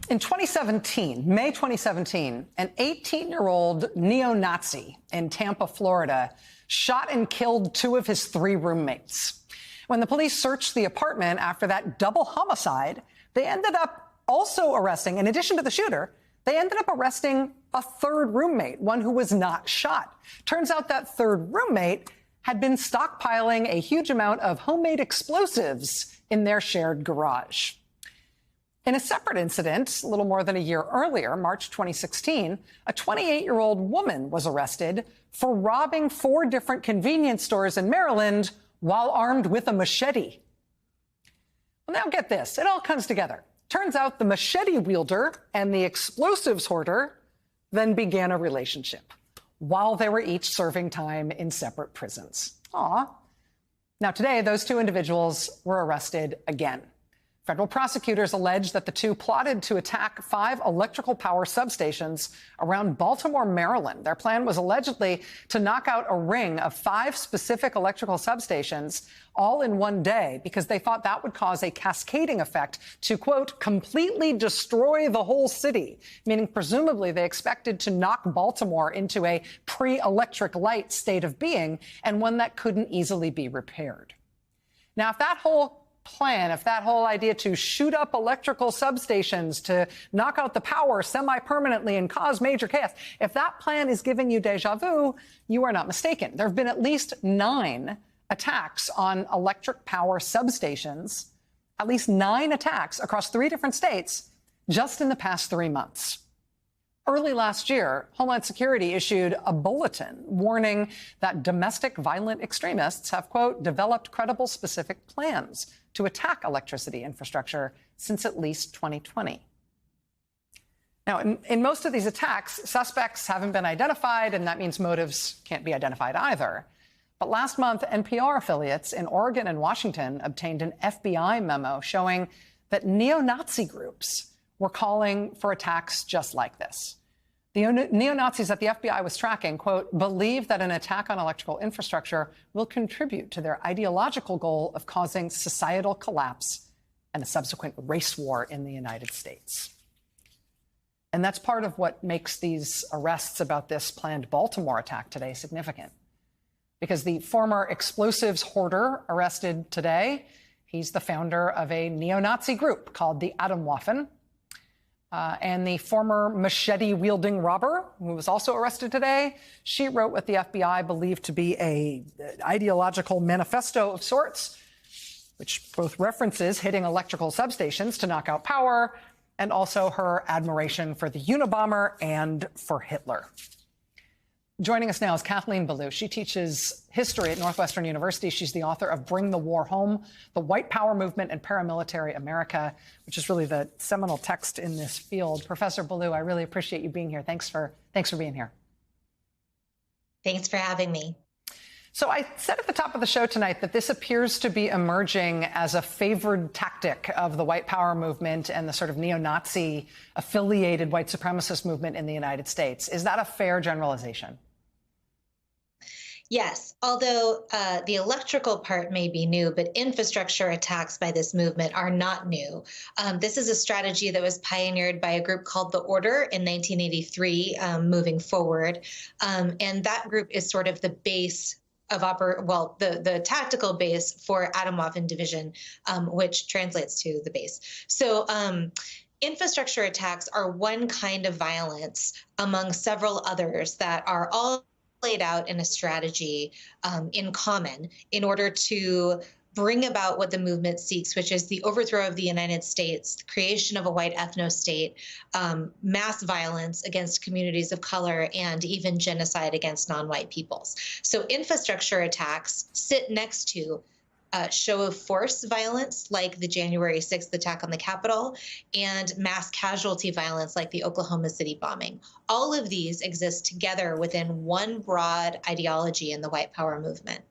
In 2017, May 2017, an 18-year-old neo-Nazi in Tampa, Florida, shot and killed two of his three roommates. When the police searched the apartment after that double homicide, they ended up also arresting, in addition to the shooter, they ended up arresting a third roommate, one who was not shot. Turns out that third roommate had been stockpiling a huge amount of homemade explosives in their shared garage. In a separate incident, a little more than a year earlier, March 2016, a 28-year-old woman was arrested for robbing 4 different convenience stores in Maryland while armed with a machete. Well, now get this. It all comes together. Turns out the machete wielder and the explosives hoarder then began a relationship while they were each serving time in separate prisons. Aw. Now, today, those 2 individuals were arrested again. Federal prosecutors allege that the 2 plotted to attack 5 electrical power substations around Baltimore, Maryland. Their plan was allegedly to knock out a ring of 5 specific electrical substations all in one day because they thought that would cause a cascading effect to, quote, completely destroy the whole city, meaning presumably they expected to knock Baltimore into a pre-electric light state of being and one that couldn't easily be repaired. Now, if that whole idea to shoot up electrical substations to knock out the power semi-permanently and cause major chaos, if that plan is giving you deja vu, you are not mistaken. There have been at least 9 attacks on electric power substations, at least 9 attacks across 3 different states just in the past 3 months. Early last year, Homeland Security issued a bulletin warning that domestic violent extremists have, quote, developed credible specific plans to attack electricity infrastructure since at least 2020. Now, in most of these attacks, suspects haven't been identified, and that means motives can't be identified either. But last month, NPR affiliates in Oregon and Washington obtained an FBI memo showing that neo-Nazi groups were calling for attacks just like this. The neo-Nazis that the FBI was tracking, quote, believe that an attack on electrical infrastructure will contribute to their ideological goal of causing societal collapse and a subsequent race war in the United States. And that's part of what makes these arrests about this planned Baltimore attack today significant. Because the former explosives hoarder arrested today, he's the founder of a neo-Nazi group called the Atomwaffen. And the former machete-wielding robber, who was also arrested today, she wrote what the FBI believed to be an ideological manifesto of sorts, which both references hitting electrical substations to knock out power, and also her admiration for the Unabomber and for Hitler. Joining us now is Kathleen Belew. She teaches history at Northwestern University. She's the author of Bring the War Home, The White Power Movement and Paramilitary America, which is really the seminal text in this field. Professor Belew, I really appreciate you being here. Thanks for being here. Thanks for having me. So I said at the top of the show tonight that this appears to be emerging as a favored tactic of the white power movement and the sort of neo-Nazi affiliated white supremacist movement in the United States. Is that a fair generalization? Yes, although the electrical part may be new, but infrastructure attacks by this movement are not new. This is a strategy that was pioneered by a group called The Order in 1983, moving forward. And that group is sort of the base of the tactical base for Atomwaffen Division, which translates to the base. So infrastructure attacks are one kind of violence among several others that are all laid out in a strategy in common in order to bring about what the movement seeks, which is the overthrow of the United States, the creation of a white ethno-state, mass violence against communities of color, and even genocide against non-white peoples. So infrastructure attacks sit next to show of force violence like the January 6th attack on the Capitol and mass casualty violence like the Oklahoma City bombing. All of these exist together within one broad ideology in the white power movement.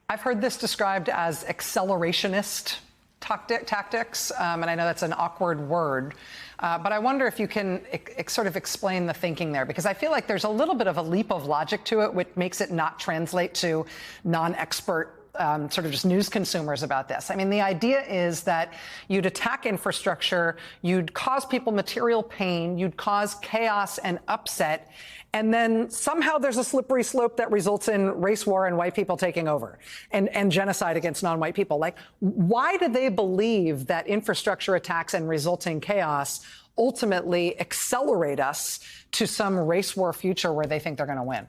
I've heard this described as accelerationist tactics, and I know that's an awkward word, but I wonder if you can sort of explain the thinking there, because I feel like there's a little bit of a leap of logic to it, which makes it not translate to non-expert sort of just news consumers about this. I mean, the idea is that you'd attack infrastructure, you'd cause people material pain, you'd cause chaos and upset, and then somehow there's a slippery slope that results in race war and white people taking over and genocide against non-white people. Like, why do they believe that infrastructure attacks and resulting chaos ultimately accelerate us to some race war future where they think they're going to win?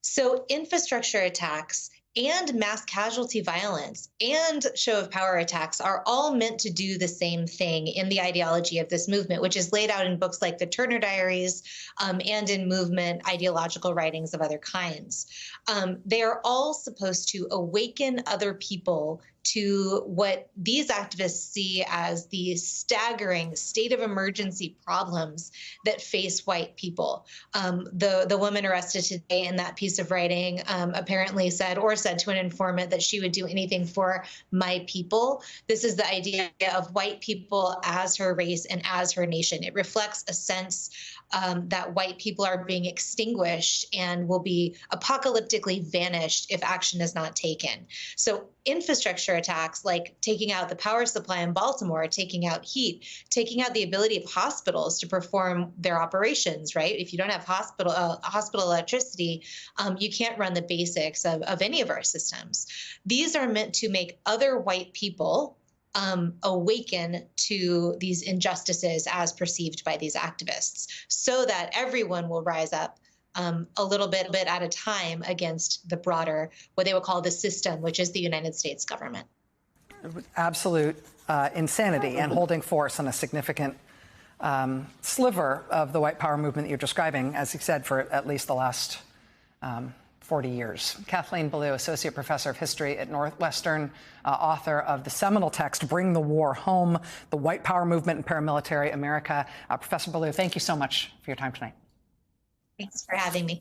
So infrastructure attacks and mass casualty violence and show of power attacks are all meant to do the same thing in the ideology of this movement, which is laid out in books like the Turner Diaries and in movement ideological writings of other kinds. They are all supposed to awaken other people to what these activists see as the staggering state of emergency problems that face white people. The woman arrested today in that piece of writing apparently said to an informant that she would do anything for my people. This is the idea of white people as her race and as her nation. It reflects a sense that white people are being extinguished and will be apocalyptically vanished if action is not taken. So infrastructure attacks like taking out the power supply in Baltimore, taking out heat, taking out the ability of hospitals to perform their operations, right? If you don't have hospital electricity, you can't run the basics of any of our systems. These are meant to make other white people awaken to these injustices as perceived by these activists so that everyone will rise up a little bit at a time against the broader, what they would call the system, which is the United States government. Absolute insanity and holding force on a significant sliver of the white power movement that you're describing, as you said, for at least the last 40 years. Kathleen Belew, Associate Professor of History at Northwestern, author of the seminal text, Bring the War Home, The White Power Movement in Paramilitary America. Professor Belew, thank you so much for your time tonight. Thanks for having me.